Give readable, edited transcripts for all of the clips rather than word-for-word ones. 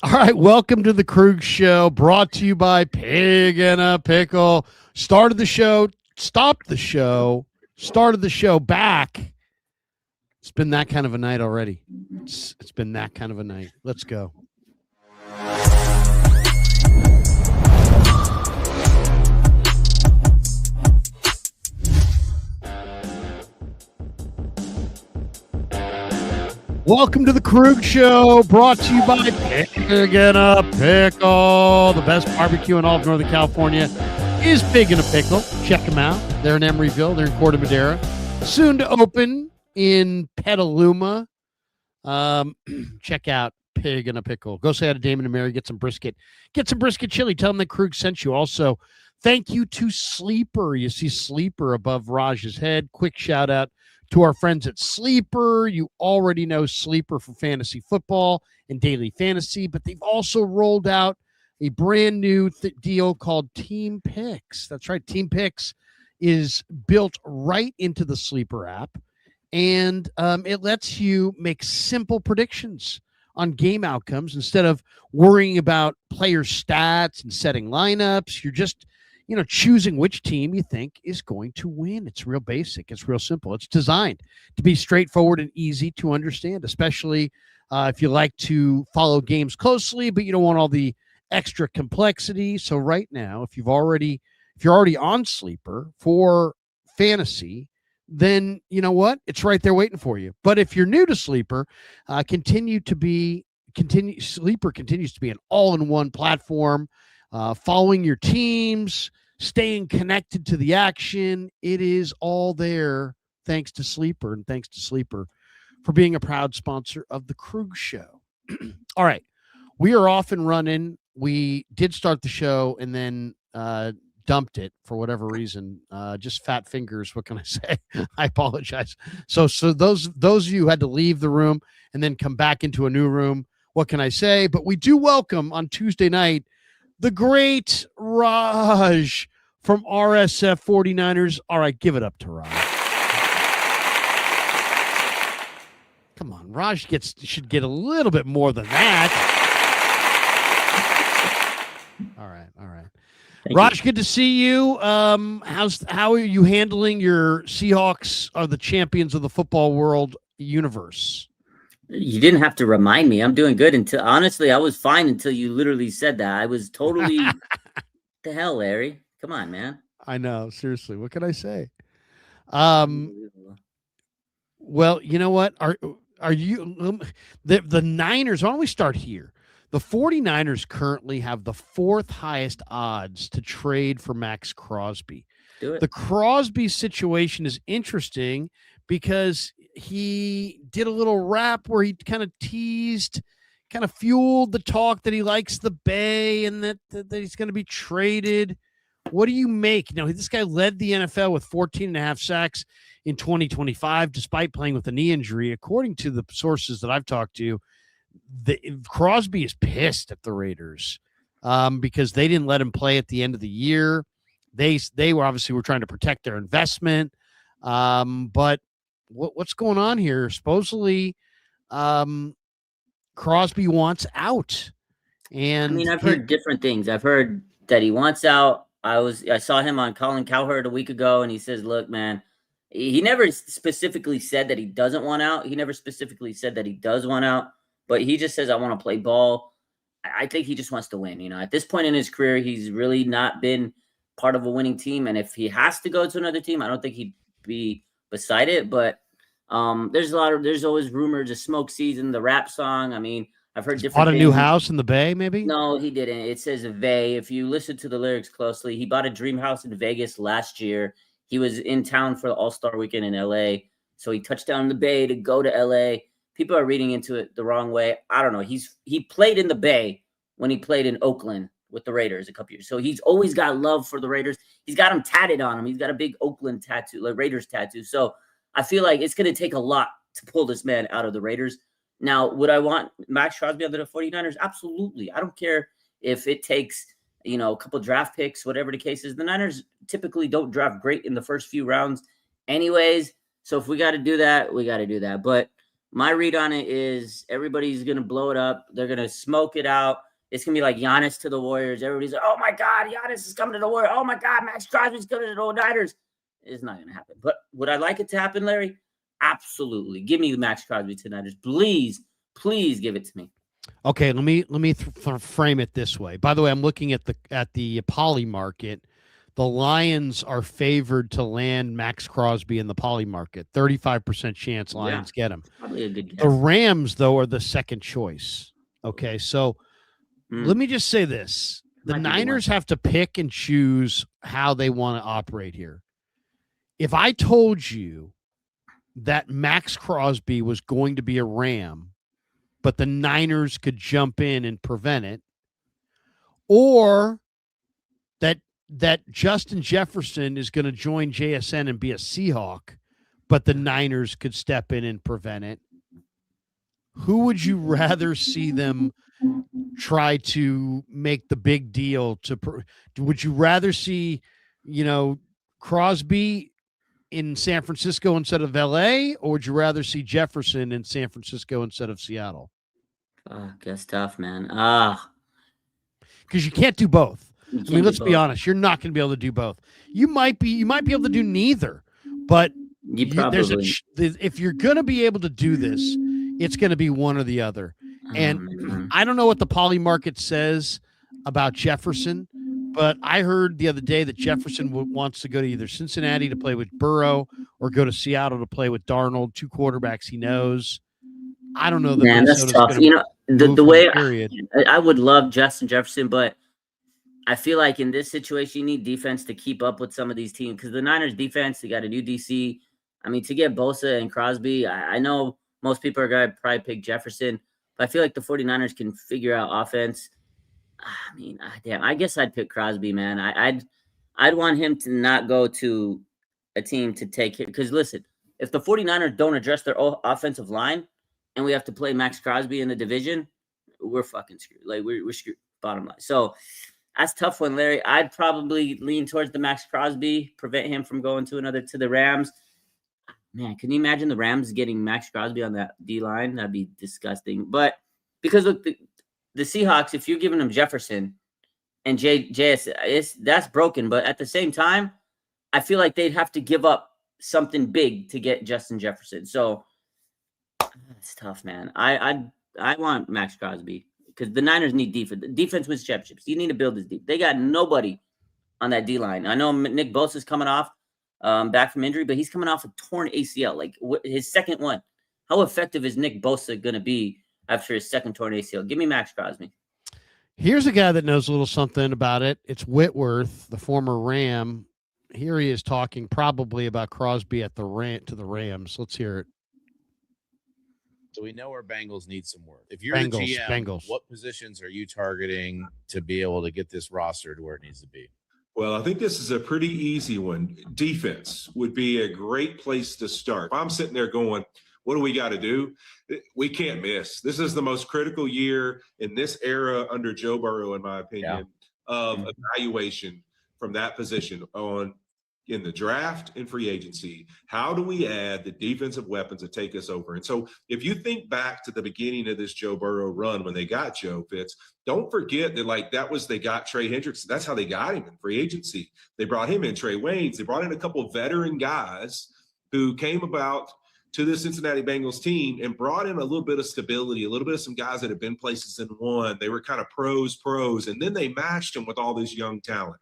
All right, welcome to the Krug Show, brought to you by Pig and a Pickle. Started the show, stopped the show, started the show back. It's been that kind of a night already. It's been that kind of a night. Let's go. Welcome to the Krug Show, brought to you by Pig and a Pickle. The best barbecue in all of Northern California is Pig and a Pickle. Check them out. They're in Emeryville. They're in Corte Madera. Soon to open in Petaluma. Check out Pig and a Pickle. Go say hi to Damon and Mary. Get some brisket. Get some brisket chili. Tell them that Krug sent you. Also, thank you to Sleeper. You see Sleeper above Raj's head. Quick shout out to our friends at Sleeper. You already know Sleeper for fantasy football and daily fantasy, but they've also rolled out a brand new deal called Team Picks. That's right. Team Picks is built right into the Sleeper app, and it lets you make simple predictions on game outcomes instead of worrying about player stats and setting lineups. You're just choosing which team you think is going to win. It's real basic. It's real simple. It's designed to be straightforward and easy to understand, especially if you like to follow games closely, but you don't want all the extra complexity. So right now, if you're already on Sleeper for fantasy, then you know what? It's right there waiting for you. But if you're new to Sleeper, Sleeper continues to be an all-in-one platform. Following your teams, staying connected to the action. It is all there thanks to Sleeper, and thanks to Sleeper for being a proud sponsor of the Krug Show. All right. We are off and running. We did start the show and then dumped it for whatever reason. Just fat fingers. What can I say? I apologize. So those of you who had to leave the room and then come back into a new room, what can I say? But we do welcome on Tuesday night the great Raj from RSF 49ers. All right, give it up to Raj. Come on, Raj should get a little bit more than that. All right. Raj, good to see you. How are you handling your Seahawks are the champions of the football world universe? You didn't have to remind me. I'm doing good honestly, I was fine until you literally said that. I was totally, the hell, Larry? Come on, man. I know. Seriously. What can I say? Well, you know what? Are you the Niners? Why don't we start here? The 49ers currently have the fourth highest odds to trade for Maxx Crosby. Do it. The Crosby situation is interesting because he did a little rap where he kind of teased, kind of fueled the talk that he likes the Bay and that he's going to be traded. What do you make? This guy led the NFL with 14.5 sacks in 2025, despite playing with a knee injury. According to the sources that I've talked to, Crosby is pissed at the Raiders because they didn't let him play at the end of the year. They were trying to protect their investment. But what's going on here? Supposedly, Crosby wants out. And I've heard different things. I've heard that he wants out. I saw him on Colin Cowherd a week ago, and he says, "Look, man," he never specifically said that he doesn't want out. He never specifically said that he does want out, but he just says, "I want to play ball." I think he just wants to win. At this point in his career, he's really not been part of a winning team, and if he has to go to another team, I don't think he'd be beside it. But there's always rumors of smoke season, the rap song. I've heard different. Bought a new house in the Bay, maybe? No, he didn't. It says a Bay. If you listen to the lyrics closely, he bought a dream house in Vegas last year. He was in town for the All-Star weekend in LA, so he touched down in the Bay to go to LA. People are reading into it the wrong way. I don't know. He played in the Bay when he played in Oakland with the Raiders a couple years. So he's always got love for the Raiders. He's got them tatted on him. He's got a big Oakland tattoo, like Raiders tattoo. So I feel like it's going to take a lot to pull this man out of the Raiders. Now, would I want Maxx Crosby under the 49ers? Absolutely. I don't care if it takes, a couple draft picks, whatever the case is. The Niners typically don't draft great in the first few rounds anyways. So if we got to do that, we got to do that. But My read on it is everybody's going to blow it up. They're going to smoke it out. It's going to be like Giannis to the Warriors. Everybody's like, oh, my God, Giannis is coming to the Warriors. Oh, my God, Maxx Crosby's coming to the Niners. It's not going to happen. But would I like it to happen, Larry? Absolutely. Give me the Maxx Crosby to the Niners. Please give it to me. Okay, let me frame it this way. By the way, I'm looking at the poly market. The Lions are favored to land Maxx Crosby in the poly market. 35% chance Lions get him. Probably a good guess. The Rams, though, are the second choice. Okay, so let me just say this. The Niners have to pick and choose how they want to operate here. If I told you that Maxx Crosby was going to be a Ram, but the Niners could jump in and prevent it, or that Justin Jefferson is going to join JSN and be a Seahawk, but the Niners could step in and prevent it, who would you rather see them try to make the big deal? Would you rather see, Crosby in San Francisco instead of LA, or would you rather see Jefferson in San Francisco instead of Seattle? Guess tough, man. Because you can't do both. I mean, let's be honest. You're not going to be able to do both. You might be able to do neither, but if you're going to be able to do this, it's going to be one or the other. And I don't know what the poly market says about Jefferson, but I heard the other day that Jefferson wants to go to either Cincinnati to play with Burrow or go to Seattle to play with Darnold, two quarterbacks he knows. I don't know. Man, that's tough. The way I would love Justin Jefferson, but I feel like in this situation, you need defense to keep up with some of these teams because the Niners defense, they got a new DC. I mean, to get Bosa and Crosby, I know most people are going to probably pick Jefferson, but I feel like the 49ers can figure out offense. I mean, damn, I guess I'd pick Crosby, man. I'd want him to not go to a team to take it. Because listen, if the 49ers don't address their offensive line and we have to play Maxx Crosby in the division, we're fucking screwed. Like, we're screwed, bottom line. So that's a tough one, Larry. I'd probably lean towards the Maxx Crosby, prevent him from going to the Rams. Man, can you imagine the Rams getting Maxx Crosby on that D-line? That'd be disgusting. But because, look, the Seahawks, if you're giving them Jefferson and JS, that's broken. But at the same time, I feel like they'd have to give up something big to get Justin Jefferson. So it's tough, man. I want Maxx Crosby because the Niners need defense. Defense wins championships. You need to build this deep. They got nobody on that D-line. I know Nick Bosa's coming off back from injury, but he's coming off a torn ACL, like his second one. How effective is Nick Bosa going to be after his second torn ACL? Give me Maxx Crosby. Here's a guy that knows a little something about it. It's Whitworth, the former Ram. Here he is talking probably about Crosby to the Rams. Let's hear it. So we know our Bengals need some work. If you're the GM, what positions are you targeting to be able to get this roster to where it needs to be? Well, I think this is a pretty easy one. Defense would be a great place to start. If I'm sitting there going, what do we got to do? We can't miss. This is the most critical year in this era under Joe Burrow, in my opinion, of evaluation from that position in the draft and free agency. How do we add the defensive weapons that take us over? And so if you think back to the beginning of this Joe Burrow run when they got Joe Fitz, don't forget that they got Trey Hendrickson. That's how they got him in free agency. They brought him in, Trey Waynes. They brought in a couple of veteran guys who came about to the Cincinnati Bengals team and brought in a little bit of stability, a little bit of some guys that had been places and won. They were kind of pros, and then they matched them with all this young talent.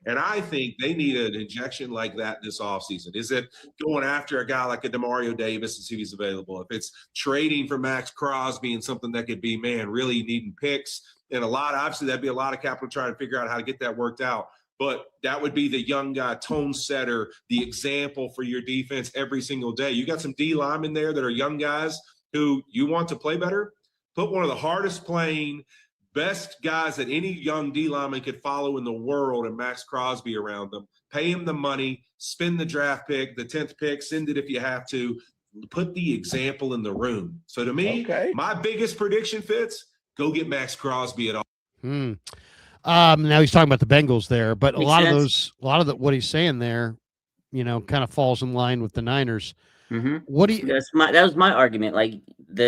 And I think they need an injection like that this offseason. Is it going after a guy like a Demario Davis and see if he's available? If it's trading for Maxx Crosby and something that could be, really needing picks and obviously that'd be a lot of capital trying to figure out how to get that worked out. But that would be the young guy, tone setter, the example for your defense every single day. You got some D linemen there that are young guys who you want to play better. Put one of the hardest playing, best guys that any young D lineman could follow in the world and Maxx Crosby around them. Pay him the money, spend the draft pick, the 10th pick, send it if you have to. Put the example in the room. So to me, my biggest prediction, Fitz, go get Maxx Crosby at all. Now he's talking about the Bengals there, but a lot of what he's saying there, kind of falls in line with the Niners. What do you? That was my argument. Like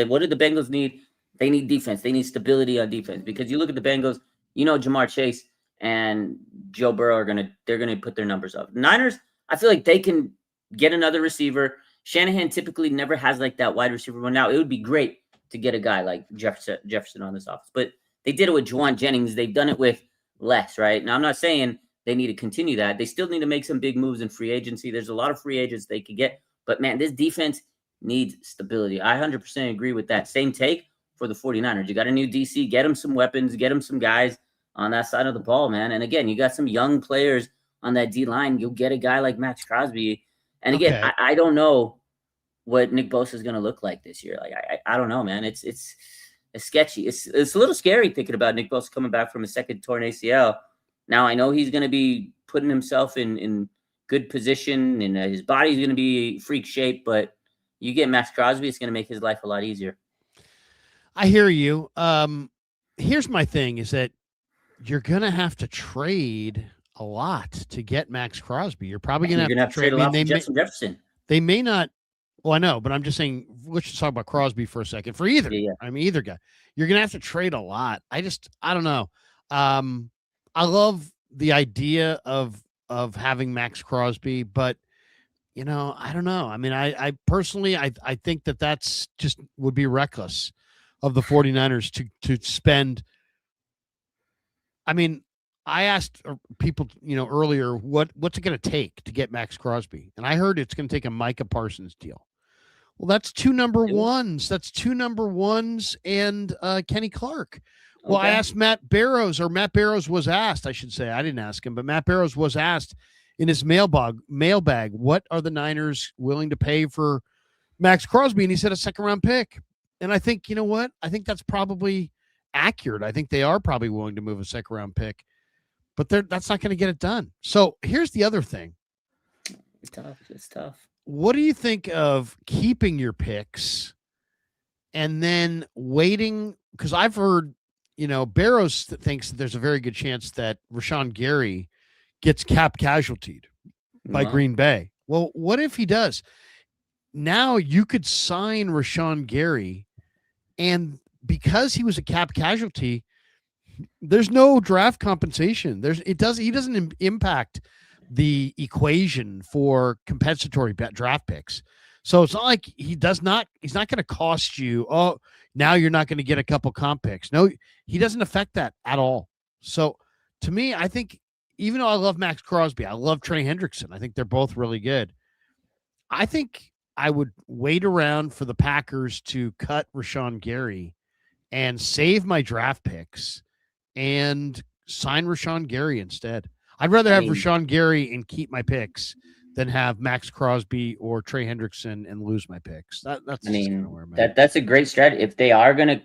what did the Bengals need? They need defense. They need stability on defense because you look at the Bengals. Jamar Chase and Joe Burrow they're gonna put their numbers up. Niners, I feel like they can get another receiver. Shanahan typically never has like that wide receiver one. Now it would be great to get a guy like Jefferson on this offense, but they did it with Juwan Jennings. They've done it with less, right? Now I'm not saying they need to continue that. They still need to make some big moves in free agency. There's a lot of free agents they could get, but man, this defense needs stability. I 100% agree with that. Same take for the 49ers. You got a new DC, get them some weapons, get them some guys on that side of the ball, man. And again, you got some young players on that D line. You'll get a guy like Maxx Crosby. And again, I don't know what Nick Bosa is going to look like this year. Like, I don't know, man. It's sketchy. It's a little scary thinking about Nick Bosa coming back from a second torn ACL. Now I know he's going to be putting himself in good position and his body's going to be freak shape, but you get Maxx Crosby, it's going to make his life a lot easier. I hear you. Here's my thing is that you're going to have to trade a lot to get Maxx Crosby. You're probably going to have to trade a lot for Jefferson. They may not. Well, I know, but I'm just saying, let's just talk about Crosby for a second. For either, either guy, you're going to have to trade a lot. I don't know. I love the idea of having Maxx Crosby, but I don't know. I mean, I personally, I think that's just would be reckless of the 49ers to spend. I mean, I asked people, earlier, what's it going to take to get Maxx Crosby? And I heard it's going to take a Micah Parsons deal. Well, that's two number ones. That's two number ones and Kenny Clark. Well, I asked Matt Barrows was asked, I should say. I didn't ask him, but Matt Barrows was asked in his mailbag, what are the Niners willing to pay for Maxx Crosby? And he said a second-round pick. And I think, you know what? I think that's probably accurate. I think they are probably willing to move a second-round pick. But that's not going to get it done. So here's the other thing. It's tough. What do you think of keeping your picks and then waiting? Because I've heard, Barrows thinks that there's a very good chance that Rashan Gary gets cap casualtied by Green Bay. Well, what if he does? Now you could sign Rashan Gary, and because he was a cap casualty, there's no draft compensation. He doesn't impact the equation for compensatory draft picks. So it's not like he's not going to cost you, now you're not going to get a couple comp picks. No, he doesn't affect that at all. So to me, I think even though I love Maxx Crosby, I love Trey Hendrickson. I think they're both really good. I think I would wait around for the Packers to cut Rashan Gary and save my draft picks and sign Rashan Gary instead. I'd rather have Rashan Gary and keep my picks than have Maxx Crosby or Trey Hendrickson and lose my picks. That's where I'm at. That's a great strategy. If they are going to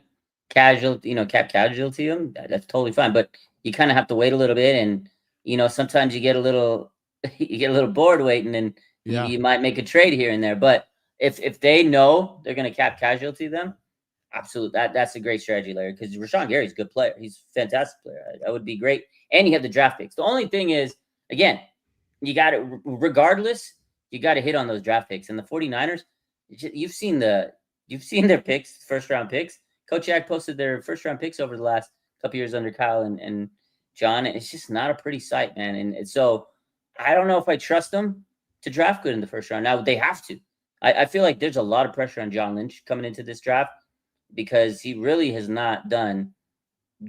cap casualty him, that's totally fine. But you kind of have to wait a little bit, and sometimes you get a little bored waiting, and you might make a trade here and there. But if they know they're going to cap casualty them, absolutely, that's a great strategy, Larry. Because Rashan Gary's a good player. He's a fantastic player. That would be great. And you have the draft picks. The only thing is, again, you got to, regardless, you got to hit on those draft picks. And the 49ers, you've seen their picks, first-round picks. Coach Yak posted their first-round picks over the last couple years under Kyle and John. It's just not a pretty sight, man. And so I don't know if I trust them to draft good in the first round. Now, they have to. I feel like there's a lot of pressure on John Lynch coming into this draft because he really has not done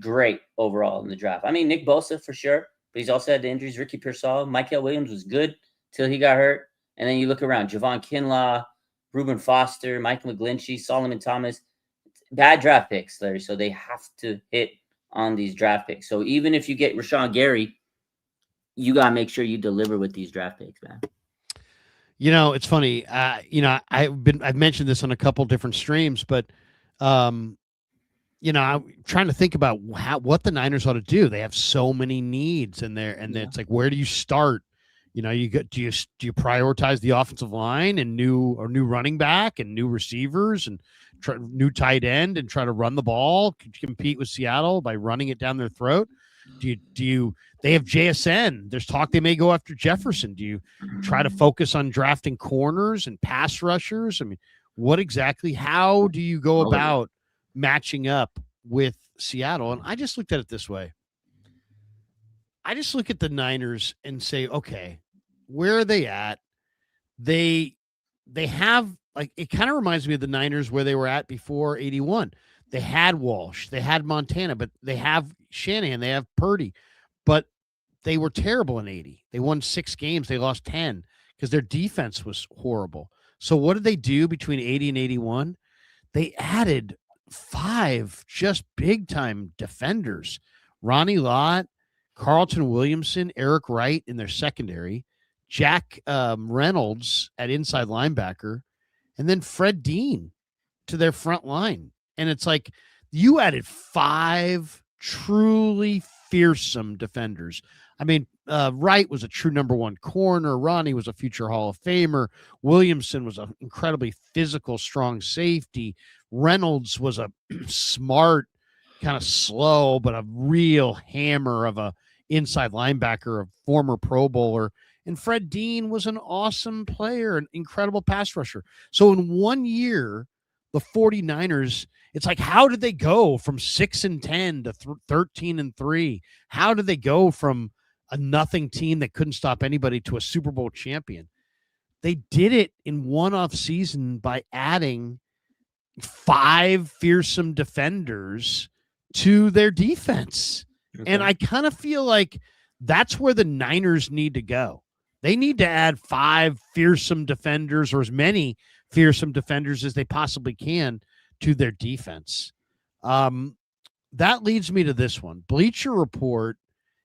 great overall in the draft. I mean, Nick Bosa for sure, but he's also had the injuries. Ricky Pearsall, Michael Williams was good till he got hurt. And then you look around, Javon Kinlaw, Reuben Foster, Mike McGlinchey, Solomon Thomas, bad draft picks, Larry. So they have to hit on these draft picks. So even if you get Rashan Gary, you got to make sure you deliver with these draft picks, man. It's funny. I've mentioned this on a couple different streams, but I'm trying to think about what the Niners ought to do. They have so many needs in there, and it's like, where do you start? Do you prioritize the offensive line and new running back and new receivers and new tight end and try to run the ball, compete with Seattle by running it down their throat? They have JSN. There's talk they may go after Jefferson. Do you try to focus on drafting corners and pass rushers? I mean, how do you go about matching up with Seattle? And I just looked at it this way. I just look at the Niners and say, okay, where are they at? They have, like, it kind of reminds me of the Niners where they were at before 81. They had Walsh, they had Montana, but they have Shanahan, they have Purdy, but they were terrible in 80. They won 6 games. They lost 10 because their defense was horrible. So what did they do between 80 and 81? They added 5 just big time defenders. Ronnie Lott, Carlton Williamson, Eric Wright in their secondary, Jack Reynolds at inside linebacker, and then Fred Dean to their front line. And it's like you added 5 truly fearsome defenders. I mean, Wright was a true number 1 corner. Ronnie was a future Hall of Famer. Williamson was an incredibly physical, strong safety. Reynolds was a smart, kind of slow, but a real hammer of a inside linebacker, a former Pro Bowler. And Fred Dean was an awesome player, an incredible pass rusher. So in 1 year, the 49ers, it's like, how did they go from 6-10 to 13-3? How did they go from a nothing team that couldn't stop anybody to a Super Bowl champion? They did it in one off season by adding 5 fearsome defenders to their defense. Okay. And I kind of feel like that's where the Niners need to go. They need to add 5 fearsome defenders, or as many fearsome defenders as they possibly can, to their defense. That leads me to this one. Bleacher Report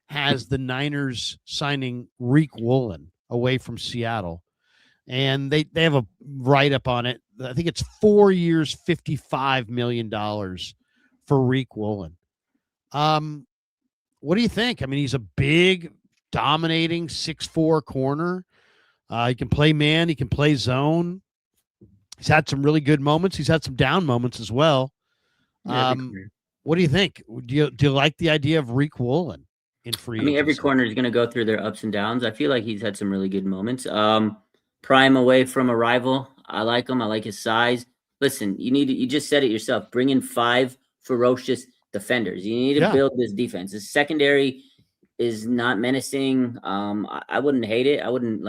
has the Niners signing Tariq Woolen away from Seattle. And they have a write-up on it. I think it's 4 years, $55 million for Tariq Woolen. What do you think? I mean, he's a big, dominating 6'4" corner. He can play man. He can play zone. He's had some really good moments. He's had some down moments as well. What do you think? Do you like the idea of Tariq Woolen in free agency? I mean, every corner is going to go through their ups and downs. I feel like he's had some really good moments. Prime away from a rival. I like him. I like his size. Listen, you just said it yourself. Bring in 5 ferocious defenders. You need to build this defense. The secondary is not menacing. I wouldn't hate it. I wouldn't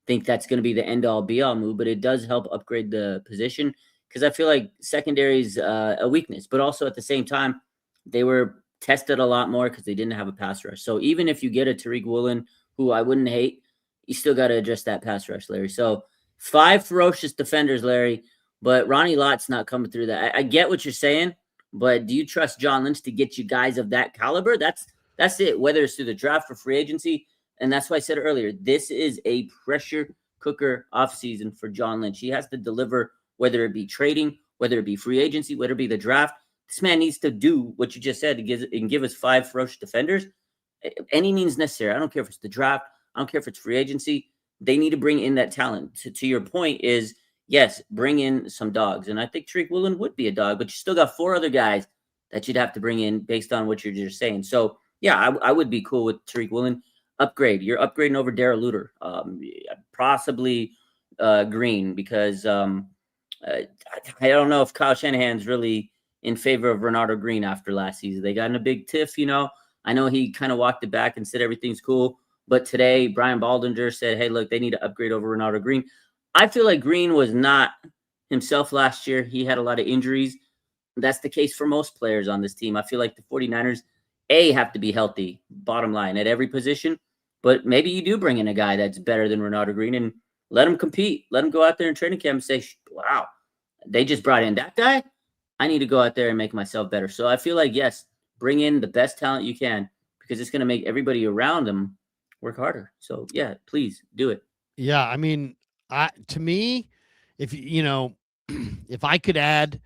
think that's going to be the end all be all move, but it does help upgrade the position, because I feel like secondary is a weakness, but also at the same time, they were tested a lot more because they didn't have a pass rush. So even if you get a Tariq Woolen, who I wouldn't hate, you still got to address that pass rush, Larry. So 5 ferocious defenders, Larry, but Ronnie Lott's not coming through that. I get what you're saying, but do you trust John Lynch to get you guys of that caliber? That's it, whether it's through the draft or free agency. And that's why I said earlier, this is a pressure cooker offseason for John Lynch. He has to deliver, whether it be trading, whether it be free agency, whether it be the draft. This man needs to do what you just said and give us 5 ferocious defenders. Any means necessary. I don't care if it's the draft. I don't care if it's free agency. They need to bring in that talent. To your point is, yes, bring in some dogs. And I think Tariq Woolen would be a dog, but you still got 4 other guys that you'd have to bring in based on what you're just saying. So, yeah, I would be cool with Tariq Woolen. Upgrade. You're upgrading over Darrell Luter, possibly Green, because I don't know if Kyle Shanahan's really in favor of Renardo Green after last season. They got in a big tiff, I know he kind of walked it back and said everything's cool. But today, Brian Baldinger said, hey, look, they need to upgrade over Renardo Green. I feel like Green was not himself last year. He had a lot of injuries. That's the case for most players on this team. I feel like the 49ers, have to be healthy, bottom line, at every position. But maybe you do bring in a guy that's better than Renardo Green and let him compete. Let him go out there in training camp and say, wow, they just brought in that guy. I need to go out there and make myself better. So I feel like, yes, bring in the best talent you can, because it's going to make everybody around them work harder. So, yeah, please do it. Yeah, I mean, to me, if if I could add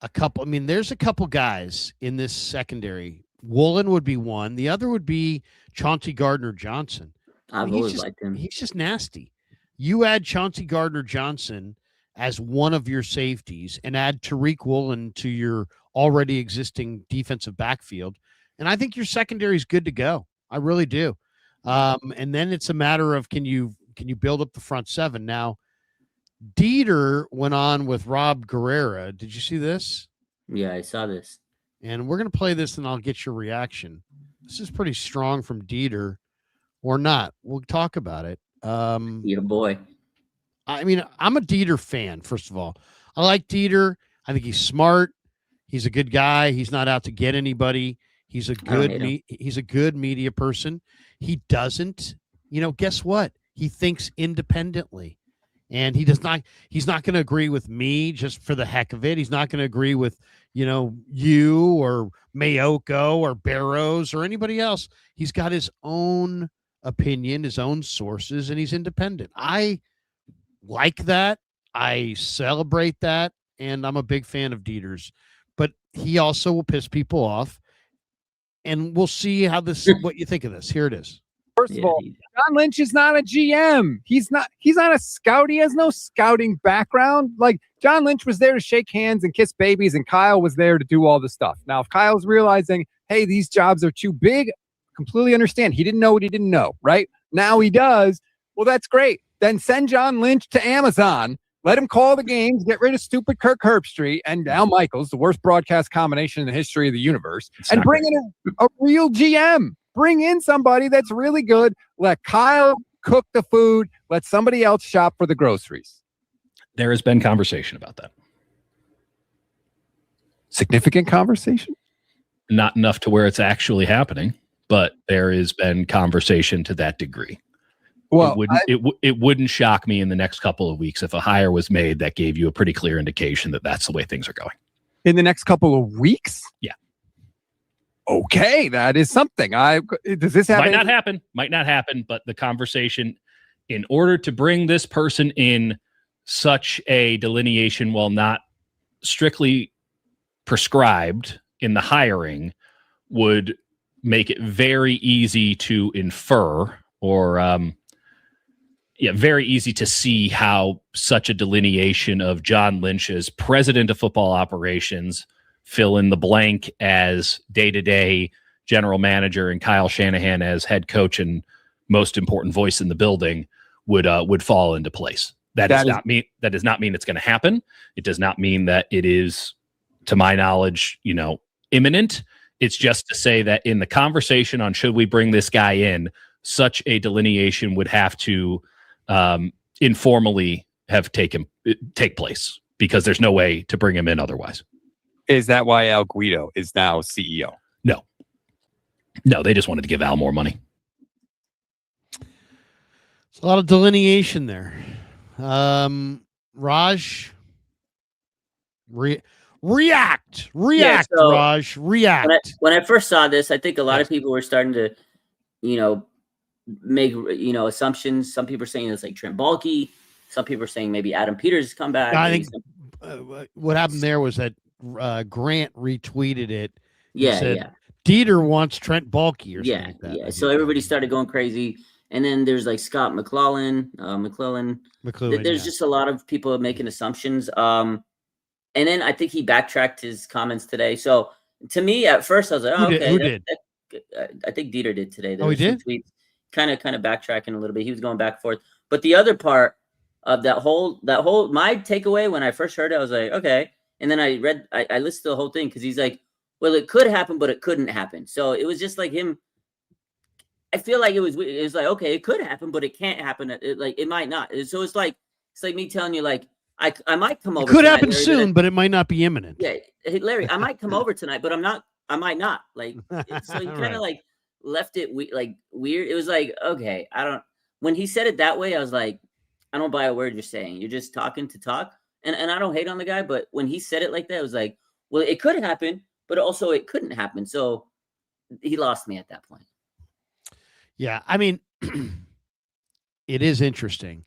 a couple, I mean, there's a couple guys in this secondary. Woolen would be one. The other would be Chauncey Gardner-Johnson. I've always liked him. He's just nasty. You add Chauncey Gardner-Johnson as one of your safeties and add Tariq Woolen to your already existing defensive backfield, And I think your secondary is good to go. I really do. And then it's a matter of can you build up the front seven? Now, Dieter went on with Rob Guerrera. Did you see this? Yeah, I saw this. And we're going to play this and I'll get your reaction. This is pretty strong from Dieter, or not. We'll talk about it. Yeah, boy. I mean, I'm a Dieter fan, first of all. I like Dieter. I think he's smart. He's a good guy. He's not out to get anybody. He's a good media person. He doesn't, guess what? He thinks independently. And he's not going to agree with me just for the heck of it. He's not going to agree with, you or Mayoko or Barrows or anybody else. He's got his own opinion, his own sources, and he's independent. I like that. I celebrate that. And I'm a big fan of Dieter's. But he also will piss people off. And we'll see what you think of this. Here it is. First of all, John Lynch is not a GM. He's not a scout. He has no scouting background. Like, John Lynch was there to shake hands and kiss babies, and Kyle was there to do all the stuff. Now, if Kyle's realizing, hey, these jobs are too big, completely understand. He didn't know what he didn't know, right? Now he does. Well, that's great. Then send John Lynch to Amazon. Let him call the games, get rid of stupid Kirk Herbstreit and Al Michaels, the worst broadcast combination in the history of the universe, and bring in a real GM. Bring in somebody that's really good. Let Kyle cook the food. Let somebody else shop for the groceries. There has been conversation about that. Significant conversation? Not enough to where it's actually happening, but there has been conversation to that degree. Well, it wouldn't shock me in the next couple of weeks if a hire was made that gave you a pretty clear indication that that's the way things are going. In the next couple of weeks? Yeah. Okay, that is something. Does this happen? Might not happen, but the conversation, in order to bring this person in, such a delineation, while not strictly prescribed in the hiring, would make it very easy to infer, or very easy to see how such a delineation of John Lynch as president of football operations, fill in the blank as day-to-day general manager, and Kyle Shanahan as head coach and most important voice in the building would fall into place. That does not mean it's going to happen. It does not mean that it is, to my knowledge, imminent. It's just to say that in the conversation on should we bring this guy in, such a delineation would have to informally have take place, because there's no way to bring him in otherwise. Is that why Al Guido is now CEO? No, they just wanted to give Al more money. It's a lot of delineation there. Raj, react, yeah, so Raj, react. When I first saw this, I think a lot of people were starting to, make, assumptions. Some people are saying it's like Trent Baalke. Some people are saying maybe Adam Peters come back. I think what happened there was that Grant retweeted it. Yeah. Dieter wants Trent Baalke or something like that. Yeah. So everybody started going crazy. And then there's like Scott McClellan. There's just a lot of people making assumptions. And then I think he backtracked his comments today. So to me, at first, I was like, Who did? I think Dieter did today. He did? Tweets, kind of backtracking a little bit. He was going back and forth. But the other part of that whole my takeaway when I first heard it, I was like, okay. And then I listened to the whole thing, because he's like, well, it could happen, but it couldn't happen. So it was just like him. I feel like it was like, okay, it could happen, but it can't happen. It might not. So it's like me telling you, like, I might come over. It could happen soon, but it might not be imminent. Yeah. Hey, Larry, I might come over tonight, but I might not. Like, so he kind of like left it weird. It was like, okay, when he said it that way, I was like, I don't buy a word you're saying. You're just talking to talk. And I don't hate on the guy, but when he said it like that, it was like, well, it could happen, but also it couldn't happen. So he lost me at that point. Yeah, I mean, it is interesting.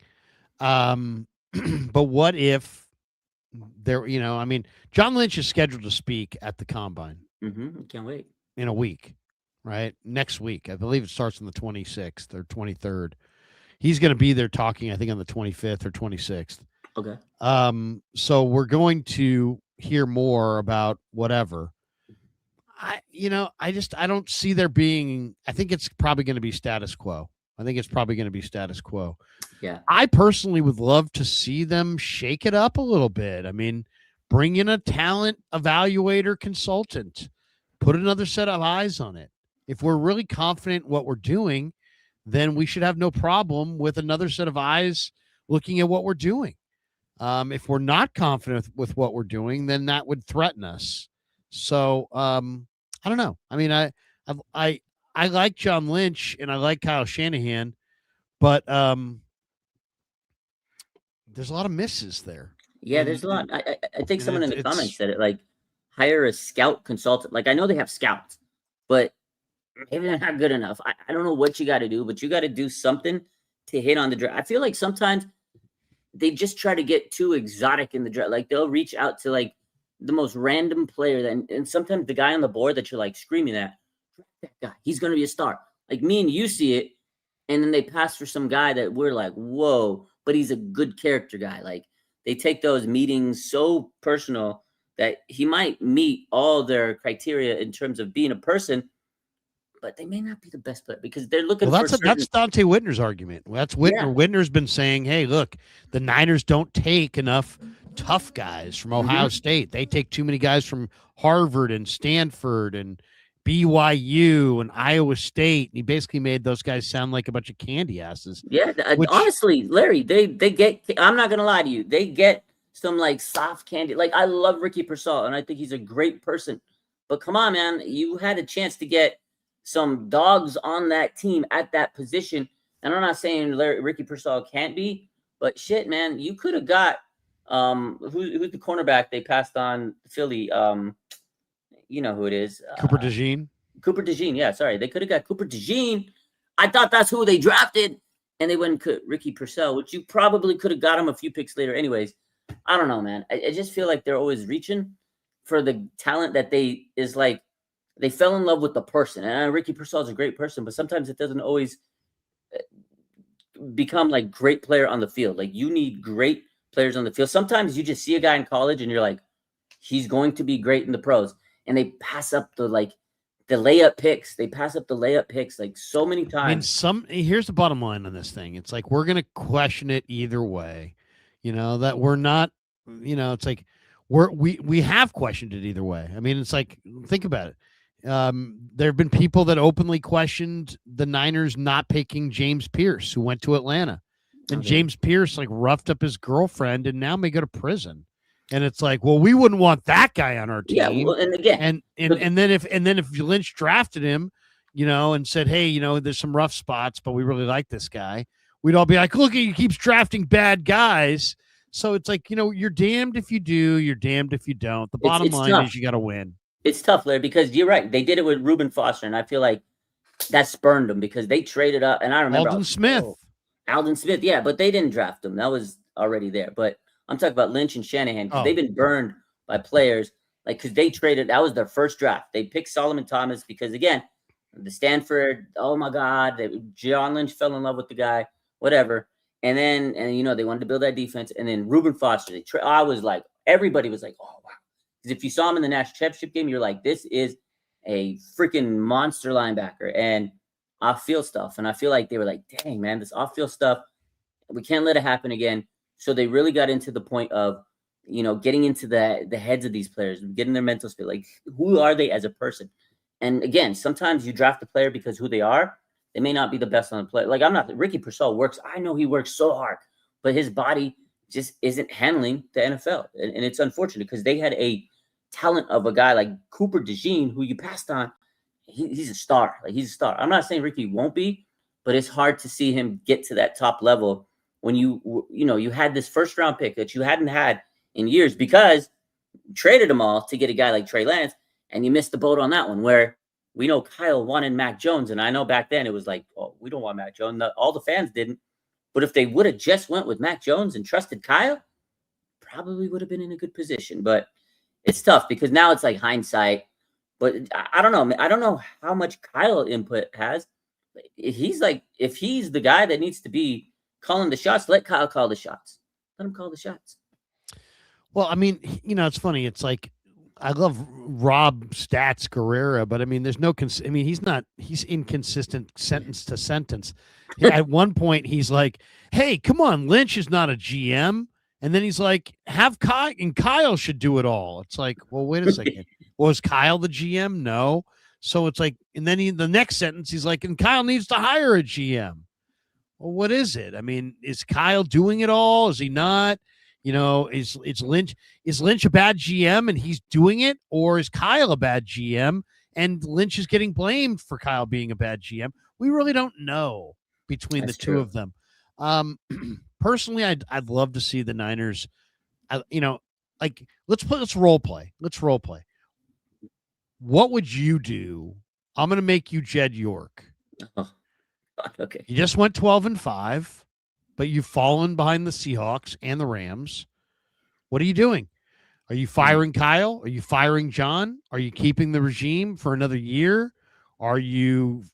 But what if there, John Lynch is scheduled to speak at the Combine. Can't wait. In a week, right? Next week. I believe it starts on the 26th or 23rd. He's going to be there talking, I think, on the 25th or 26th. Okay. So we're going to hear more about whatever. I don't see there being. I think it's probably going to be status quo. Yeah. I personally would love to see them shake it up a little bit. I mean, bring in a talent evaluator consultant, put another set of eyes on it. If we're really confident what we're doing, then we should have no problem with another set of eyes looking at what we're doing. If we're not confident with what we're doing, then that would threaten us. So I don't know. I mean, I like John Lynch and I like Kyle Shanahan, but there's a lot of misses there. Yeah, there's a lot. I think someone in the comments said it, like, hire a scout consultant. Like, I know they have scouts, but maybe they're not good enough. I don't know what you got to do, but you got to do something to hit on the draft. I feel like sometimes they just try to get too exotic in the draft. Like, they'll reach out to, like, the most random player. And sometimes the guy on the board that you're, like, screaming at, that guy, he's going to be a star. Like, me and you see it, and then they pass for some guy that we're like, whoa, but he's a good character guy. Like, they take those meetings so personal that he might meet all their criteria in terms of being a person, but they may not be the best player because they're looking for that's Dante Whitner's argument. That's Whitner. Yeah. Whitner's been saying, hey, look, the Niners don't take enough tough guys from Ohio State. They take too many guys from Harvard and Stanford and BYU and Iowa State. And he basically made those guys sound like a bunch of candy asses. Yeah, honestly, Larry, they get, I'm not going to lie to you, they get some, like, soft candy. Like, I love Ricky Pearsall, and I think he's a great person. But come on, man, you had a chance to get some dogs on that team at that position. And I'm not saying Ricky Pearsall can't be, but shit, man, you could have got who's the cornerback they passed on Philly? You know who it is. Cooper DeJean. Cooper DeJean, yeah, sorry. They could have got Cooper DeJean. I thought that's who they drafted, and they went and Ricky Pearsall, which you probably could have got him a few picks later. Anyways, I don't know, man. I just feel like they're always reaching for the talent that they fell in love with the person. And Ricky Pearsall is a great person, but sometimes it doesn't always become like great player on the field. Like, you need great players on the field. Sometimes you just see a guy in college and you're like, he's going to be great in the pros. And they pass up the layup picks. They pass up the layup picks like so many times. I mean, here's the bottom line on this thing. It's like, we're going to question it either way, that we're not, it's like we have questioned it either way. I mean, it's like, think about it. There have been people that openly questioned the Niners not picking James Pierce, who went to Atlanta, and James Pierce like roughed up his girlfriend and now may go to prison. And it's like, well, we wouldn't want that guy on our team. Yeah, well, and again, and then if Lynch drafted him, and said, hey, there's some rough spots, but we really like this guy, we'd all be like, look, he keeps drafting bad guys. So it's like, you're damned if you do, you're damned if you don't. The bottom line is you got to win. It's tough, Larry, because you're right. They did it with Reuben Foster, and I feel like that spurned them because they traded up. And I remember Aldon Smith, yeah, but they didn't draft him. That was already there. But I'm talking about Lynch and Shanahan because they've been burned by players, like, because they traded. That was their first draft. They picked Solomon Thomas because, again, the Stanford, oh my God, John Lynch fell in love with the guy, whatever. And then, they wanted to build that defense. And then Reuben Foster, I was like, everybody was like, oh, wow. Because if you saw him in the national championship game, you're like, this is a freaking monster linebacker. And off-field stuff. And I feel like they were like, dang, man, this off-field stuff, we can't let it happen again. So they really got into the point of, getting into the heads of these players, getting their mental state. Like, who are they as a person? And again, sometimes you draft a player because who they are. They may not be the best on the play. Like, Ricky Pearsall works. I know he works so hard, but his body just isn't handling the NFL. And it's unfortunate because they had a talent of a guy like Cooper DeJean, who you passed on. He's a star. Like, he's a star. I'm not saying Ricky won't be, but it's hard to see him get to that top level when you had this first round pick that you hadn't had in years because you traded them all to get a guy like Trey Lance, and you missed the boat on that one where we know Kyle wanted Mac Jones. And I know back then it was like, oh, we don't want Mac Jones. All the fans didn't. But if they would have just went with Mac Jones and trusted Kyle, probably would have been in a good position. But it's tough because now it's like hindsight. But I don't know. I don't know how much Kyle input has. If he's the guy that needs to be calling the shots, let Kyle call the shots. Let him call the shots. Well, I mean, it's funny. It's like I love Rob Stats Guerrera, but I mean, there's no. He's inconsistent sentence to sentence. At one point, he's like, "Hey, come on, Lynch is not a GM," and then he's like, "Have Kyle and Kyle should do it all." It's like, well, wait a second. Was Kyle the GM? No. So it's like, and then the next sentence, he's like, "And Kyle needs to hire a GM." Well, what is it? I mean, is Kyle doing it all? Is he not? Is Lynch a bad GM and he's doing it, or is Kyle a bad GM and Lynch is getting blamed for Kyle being a bad GM? We really don't know between the two of them. Personally, I'd love to see the Niners. Let's role play. What would you do? I'm going to make you Jed York. Oh, okay. You just went 12-5. But you've fallen behind the Seahawks and the Rams. What are you doing? Are you firing Kyle? Are you firing John? Are you keeping the regime for another year? Are you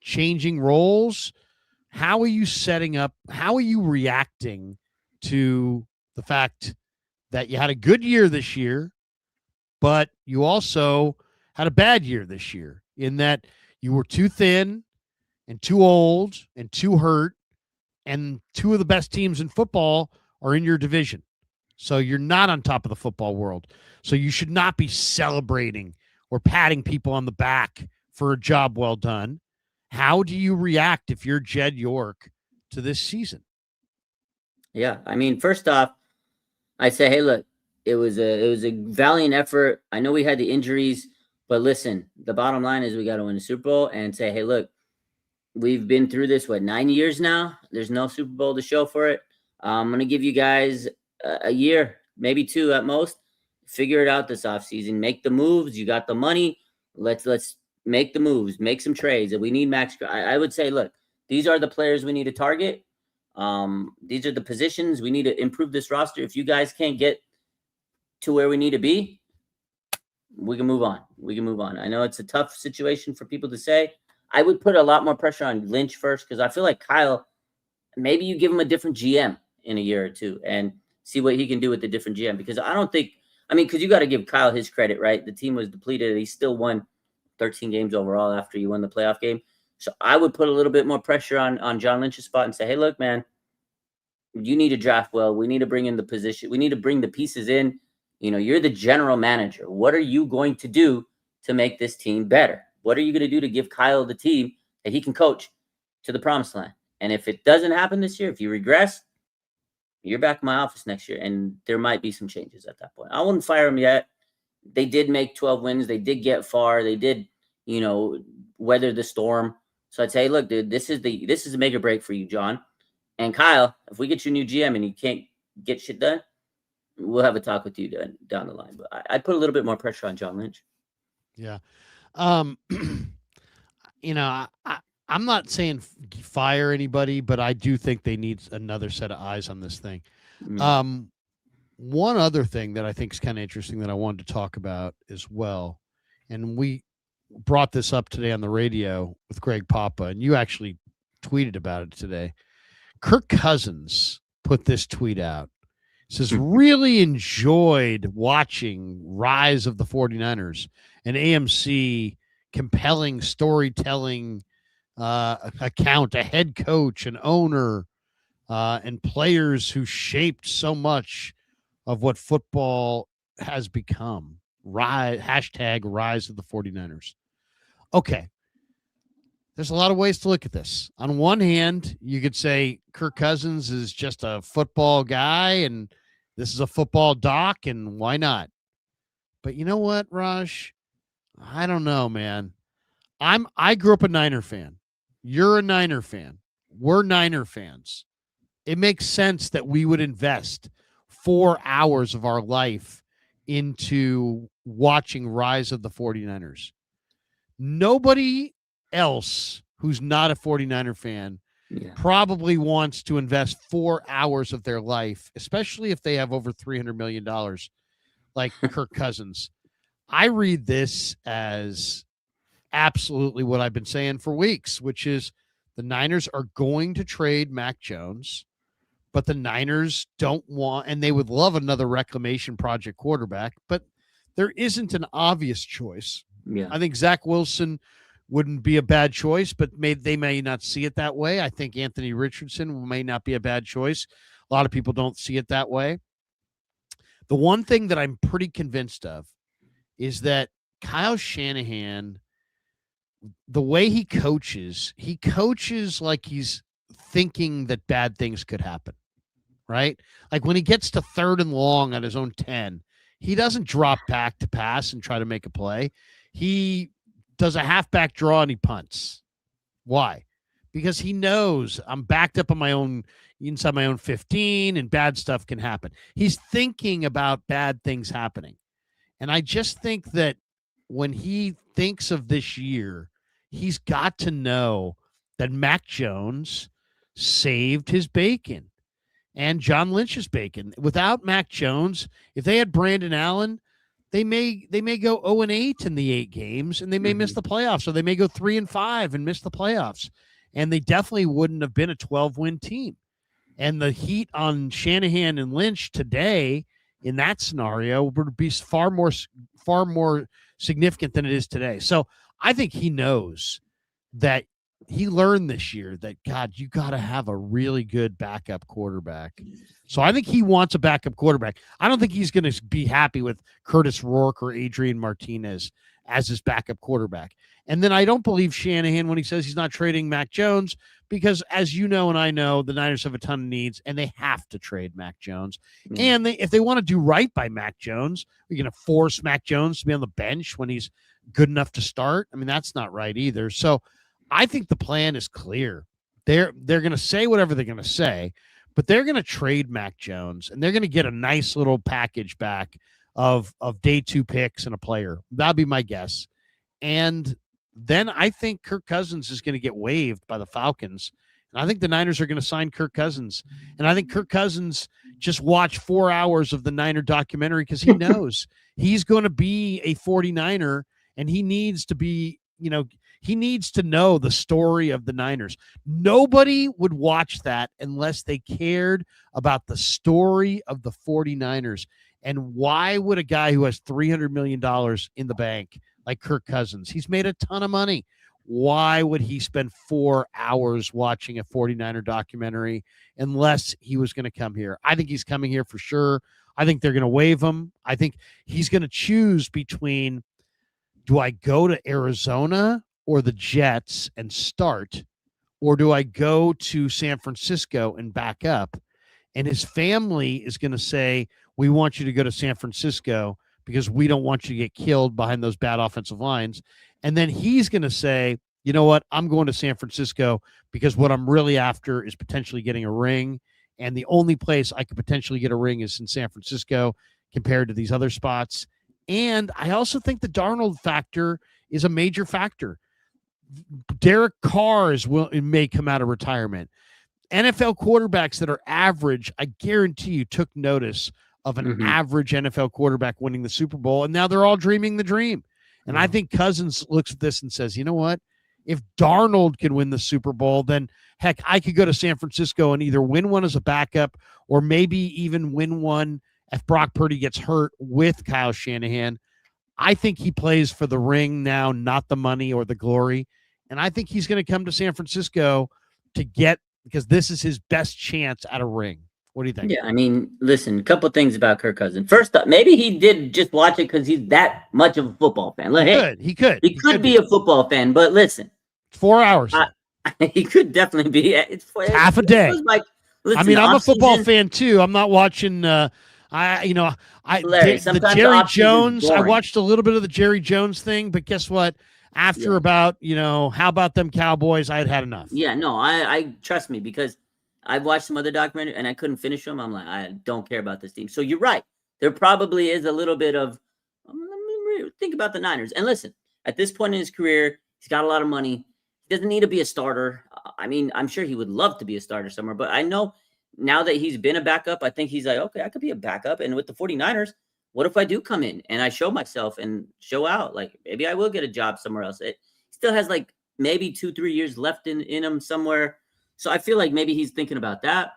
changing roles? How are you setting up? How are you reacting to the fact that you had a good year this year, but you also had a bad year this year in that you were too thin and too old and too hurt? And two of the best teams in football are in your division. So you're not on top of the football world. So you should not be celebrating or patting people on the back for a job well done. How do you react if you're Jed York to this season? Yeah, I mean, first off, I say, hey, look, it was a valiant effort. I know we had the injuries, but listen, the bottom line is we got to win the Super Bowl and say, hey, look, we've been through this, 9 years now? There's no Super Bowl to show for it. I'm going to give you guys a year, maybe 2 at most. Figure it out this offseason. Make the moves. You got the money. Let's make the moves. Make some trades. If we need Maxx, I would say, look, these are the players we need to target. These are the positions. We need to improve this roster. If you guys can't get to where we need to be, we can move on. I know it's a tough situation for people to say. I would put a lot more pressure on Lynch first because I feel like Kyle, maybe you give him a different GM in a year or two and see what he can do with the different GM. Because because you got to give Kyle his credit, right? The team was depleted. He still won 13 games overall after you won the playoff game. So I would put a little bit more pressure on John Lynch's spot and say, hey, look, man, you need to draft well. We need to bring in the position. We need to bring the pieces in. You're the general manager. What are you going to do to make this team better? What are you going to do to give Kyle the team that he can coach to the promised land? And if it doesn't happen this year, if you regress, you're back in my office next year, and there might be some changes at that point. I wouldn't fire him yet. They did make 12 wins. They did get far. They did, weather the storm. So I'd say, look, dude, this is a make or break for you, John. And Kyle, if we get you a new GM and you can't get shit done, we'll have a talk with you down the line. But I'd put a little bit more pressure on John Lynch. Yeah. I'm not saying fire anybody, but I do think they need another set of eyes on this thing. Mm-hmm. One other thing that I think is kind of interesting that I wanted to talk about as well, and we brought this up today on the radio with Greg Papa, and you actually tweeted about it today. Kirk Cousins put this tweet out. It says, really enjoyed watching Rise of the 49ers, an AMC compelling storytelling account, a head coach, an owner, and players who shaped so much of what football has become. Hashtag Rise of the 49ers. Okay. There's a lot of ways to look at this. On one hand, you could say Kirk Cousins is just a football guy and this is a football doc, and why not? But you know what, Raj? I don't know, man. I grew up a Niner fan. You're a Niner fan. We're Niner fans. It makes sense that we would invest 4 hours of our life into watching Rise of the 49ers. Nobody else who's not a 49er fan probably wants to invest 4 hours of their life, especially if they have over $300 million like Kirk Cousins. I read this as absolutely what I've been saying for weeks, which is the Niners are going to trade Mac Jones, but the Niners don't want, and they would love another reclamation project quarterback, but there isn't an obvious choice. Yeah. I think Zach Wilson wouldn't be a bad choice, but they may not see it that way. I think Anthony Richardson may not be a bad choice. A lot of people don't see it that way. The one thing that I'm pretty convinced of is that Kyle Shanahan, the way he coaches like he's thinking that bad things could happen, right? Like when he gets to 3rd and long on his own 10, he doesn't drop back to pass and try to make a play. He does a halfback draw and he punts. Why? Because he knows I'm backed up on my own, inside my own 15, and bad stuff can happen. He's thinking about bad things happening. And I just think that when he thinks of this year, he's got to know that Mac Jones saved his bacon and John Lynch's bacon. Without Mac Jones, if they had Brandon Allen, they may go 0-8 in the 8 games, and they may miss the playoffs, or they may go 3-5 and miss the playoffs. And they definitely wouldn't have been a 12-win team. And the heat on Shanahan and Lynch today in that scenario would be far more significant than it is today. So I think he knows that he learned this year that, God, you got to have a really good backup quarterback. So I think he wants a backup quarterback. I don't think he's going to be happy with Curtis Rourke or Adrian Martinez as his backup quarterback. And then I don't believe Shanahan when he says he's not trading Mac Jones, because as you know and I know, the Niners have a ton of needs and they have to trade Mac Jones. And if they want to do right by Mac Jones, you're going to force Mac Jones to be on the bench when he's good enough to start. I mean, that's not right either. So I think the plan is clear. They're going to say whatever they're going to say, but they're going to trade Mac Jones, and they're going to get a nice little package back of day 2 picks and a player. That'll be my guess. And then I think Kirk Cousins is going to get waived by the Falcons. And I think the Niners are going to sign Kirk Cousins. And I think Kirk Cousins just watched 4 hours of the Niner documentary because he knows he's going to be a 49er, and he needs to be, he needs to know the story of the Niners. Nobody would watch that unless they cared about the story of the 49ers. And why would a guy who has $300 million in the bank like Kirk Cousins, he's made a ton of money, why would he spend 4 hours watching a 49er documentary unless he was going to come here? I think he's coming here for sure. I think they're going to waive him. I think he's going to choose between, do I go to Arizona or the Jets and start, or do I go to San Francisco and back up? And his family is going to say, we want you to go to San Francisco because we don't want you to get killed behind those bad offensive lines. And then he's going to say, you know what, I'm going to San Francisco because what I'm really after is potentially getting a ring. And the only place I could potentially get a ring is in San Francisco compared to these other spots. And I also think the Darnold factor is a major factor. Derek Carr may come out of retirement. NFL quarterbacks that are average, I guarantee you, took notice of an average NFL quarterback winning the Super Bowl, and now they're all dreaming the dream. And I think Cousins looks at this and says, you know what? If Darnold can win the Super Bowl, then heck, I could go to San Francisco and either win one as a backup or maybe even win one if Brock Purdy gets hurt with Kyle Shanahan. I think he plays for the ring now, not the money or the glory. And I think he's going to come to San Francisco because this is his best chance at a ring. What do you think? Yeah, I mean, listen, a couple things about Kirk Cousins. First up, maybe he did just watch it because he's that much of a football fan. Like, he could be a football fan, but listen. 4 hours. He could definitely be. It's half a day. Like, listen, I mean, I'm a football fan too. I'm not watching. The Jerry Jones. I watched a little bit of the Jerry Jones thing, but guess what? After about, how about them Cowboys? I had enough. Yeah, no, I trust me, because I've watched some other documentary and I couldn't finish them. I'm like, I don't care about this team. So you're right. There probably is a little bit of, think about the Niners. And listen, at this point in his career, he's got a lot of money. He doesn't need to be a starter. I mean, I'm sure he would love to be a starter somewhere, but I know now that he's been a backup, I think he's like, okay, I could be a backup. And with the 49ers, what if I do come in and I show myself and show out? Like, maybe I will get a job somewhere else. It still has like maybe 2-3 years left in him somewhere. So I feel like maybe he's thinking about that.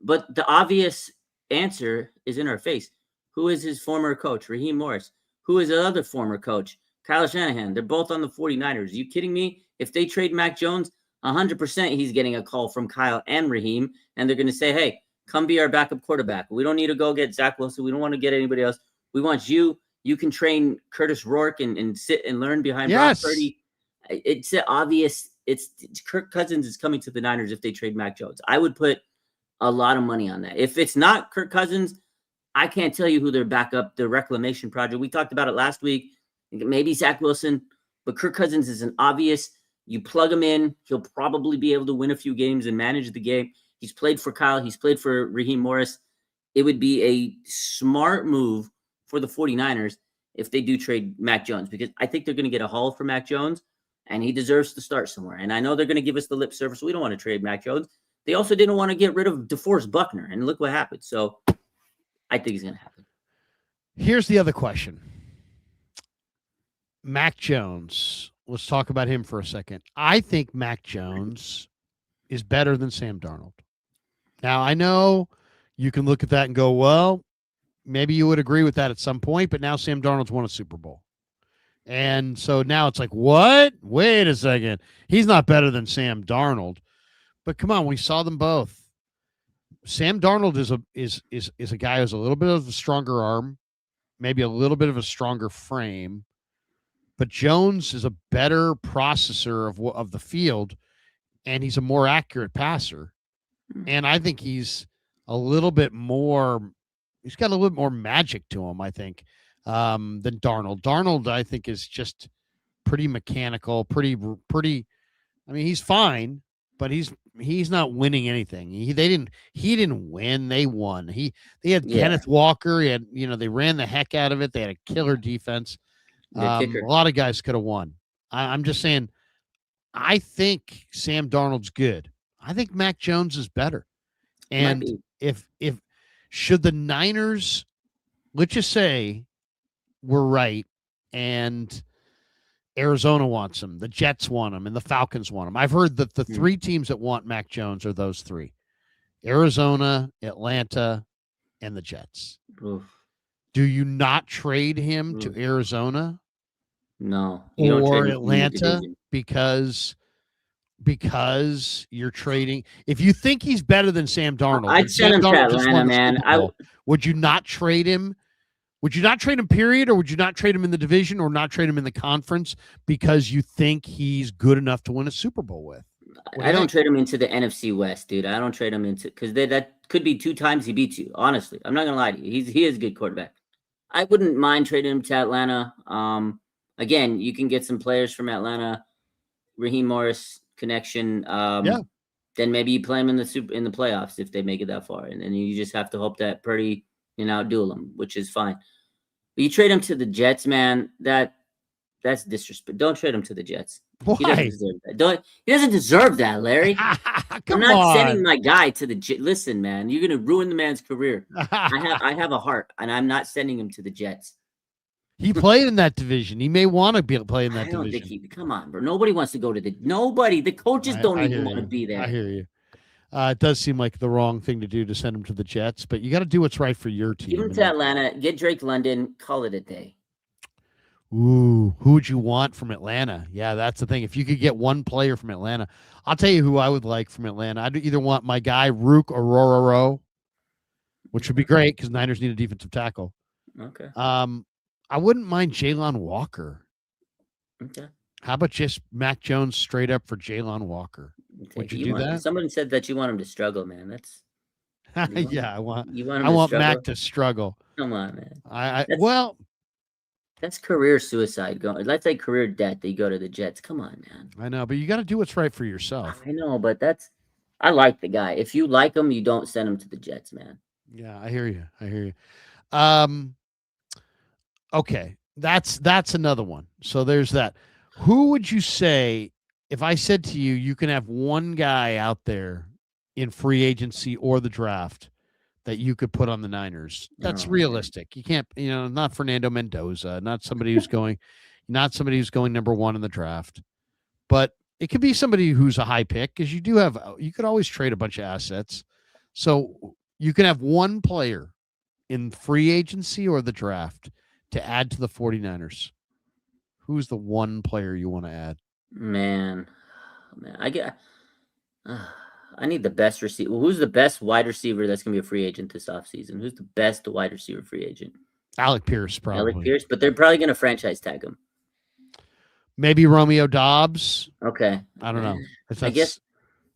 But the obvious answer is in our face. Who is his former coach, Raheem Morris? who is another former coach, Kyle Shanahan. They're both on the 49ers. Are you kidding me? If they trade Mac Jones, 100% he's getting a call from Kyle and Raheem, and they're going to say, hey, come be our backup quarterback. We don't need to go get Zach Wilson. We don't want to get anybody else. We want you. You can train Curtis Rourke and sit and learn behind Brock Purdy. It's obvious. It's Kirk Cousins is coming to the Niners if they trade Mac Jones. I would put a lot of money on that. If it's not Kirk Cousins, I can't tell you who their backup, the reclamation project. We talked about it last week. Maybe Zach Wilson, but Kirk Cousins is an obvious. You plug him in, he'll probably be able to win a few games and manage the game. He's played for Kyle. He's played for Raheem Morris. It would be a smart move for the 49ers if they do trade Mac Jones, because I think they're going to get a haul for Mac Jones, and he deserves to start somewhere. And I know they're going to give us the lip service. We don't want to trade Mac Jones. They also didn't want to get rid of DeForest Buckner, and look what happened. So I think it's going to happen. Here's the other question. Mac Jones. Let's talk about him for a second. I think Mac Jones is better than Sam Darnold. Now, I know you can look at that and go, well, maybe you would agree with that at some point, but now Sam Darnold's won a Super Bowl. And so now it's like, what? Wait a second. He's not better than Sam Darnold. But come on, we saw them both. Sam Darnold is a guy who has a little bit of a stronger arm, maybe a little bit of a stronger frame. But Jones is a better processor of the field, and he's a more accurate passer. And I think he's a little bit more – he's got a little bit more magic to him, I think, than Darnold. Darnold, I think, is just pretty mechanical, pretty – I mean, he's fine, but he's not winning anything. He didn't win. They won. They had Kenneth Walker. They ran the heck out of it. They had a killer defense. A lot of guys could have won. I'm just saying, I think Sam Darnold's good. I think Mac Jones is better. And if should the Niners, let's just say we're right, and Arizona wants him, the Jets want him, and the Falcons want him. I've heard that the three teams that want Mac Jones are those three: Arizona, Atlanta, and the Jets. Oof. Do you not trade him to Arizona? No. Or Atlanta because you're trading. If you think he's better than Sam Darnold, I'd send him to Atlanta, man. Would you not trade him? Would you not trade him, period? Or would you not trade him in the division or not trade him in the conference because you think he's good enough to win a Super Bowl with? I don't trade him into the NFC West, dude. I don't trade him into – because that could be 2 times he beats you, honestly. I'm not going to lie to you. He is a good quarterback. I wouldn't mind trading him to Atlanta. Again, you can get some players from Atlanta, Raheem Morris connection. Then maybe you play him in the playoffs if they make it that far, and then you just have to hope that Purdy outduel him, which is fine. But you trade him to the Jets, man. That's disrespect. Don't trade him to the Jets. Why? He doesn't deserve that. He doesn't deserve that, Larry. I'm not sending my guy to the Jets. Listen, man, you're gonna ruin the man's career. I have a heart, and I'm not sending him to the Jets. He played in that division. He may want to be playing in that division. I don't think come on, bro. Nobody wants to go to the coaches don't even want to be there. I hear you. It does seem like the wrong thing to do to send him to the Jets, but you got to do what's right for your team. Give him to Atlanta. Get Drake London. Call it a day. Ooh, who would you want from Atlanta? Yeah, that's the thing. If you could get one player from Atlanta, I'll tell you who I would like from Atlanta. I'd either want my guy, Rook Ororo, which would be great because Niners need a defensive tackle. Okay. I wouldn't mind Jalen Walker. Okay. How about just Mac Jones straight up for Jalen Walker? Would you do that? Someone said that you want him to struggle, man. That's yeah. I want struggle? Mac to struggle. Come on, man. That's career suicide. That's like career death. That you go to the Jets. Come on, man. I know, but you got to do what's right for yourself. I know, but I like the guy. If you like him, you don't send him to the Jets, man. Yeah, I hear you. Okay, that's another one. So there's that. Who would you say, if I said to you, you can have one guy out there in free agency or the draft that you could put on the Niners? That's realistic. You can't, not Fernando Mendoza, not somebody who's going number 1 in the draft, but it could be somebody who's a high pick because you could always trade a bunch of assets. So you can have one player in free agency or the draft to add to the 49ers, who's the one player you want to add? Man, I need the best receiver. Who's the best wide receiver that's going to be a free agent this offseason? Who's the best wide receiver free agent? Alec Pierce, probably. Alec Pierce, but they're probably going to franchise tag him. Maybe Romeo Dobbs. Okay. I don't know. I guess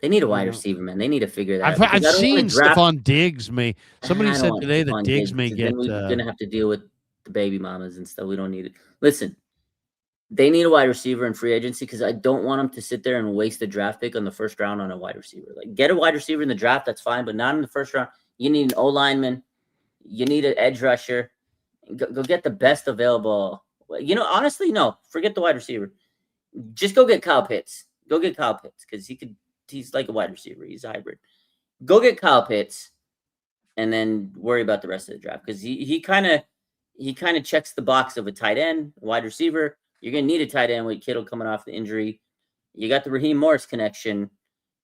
they need a wide receiver, man. They need to figure that out. I've seen Stephon Diggs somebody said today that Diggs may get. Then we're going to have to deal with the baby mamas and stuff. We don't need it. Listen, they need a wide receiver in free agency because I don't want them to sit there and waste a draft pick on the first round on a wide receiver. Like, get a wide receiver in the draft, that's fine, but not in the first round. You need an O lineman. You need an edge rusher. Go get the best available. Honestly, no. Forget the wide receiver. Just go get Kyle Pitts. Go get Kyle Pitts because he's like a wide receiver. He's a hybrid. Go get Kyle Pitts and then worry about the rest of the draft because he kind of checks the box of a tight end, wide receiver. You're going to need a tight end with Kittle coming off the injury. You got the Raheem Morris connection,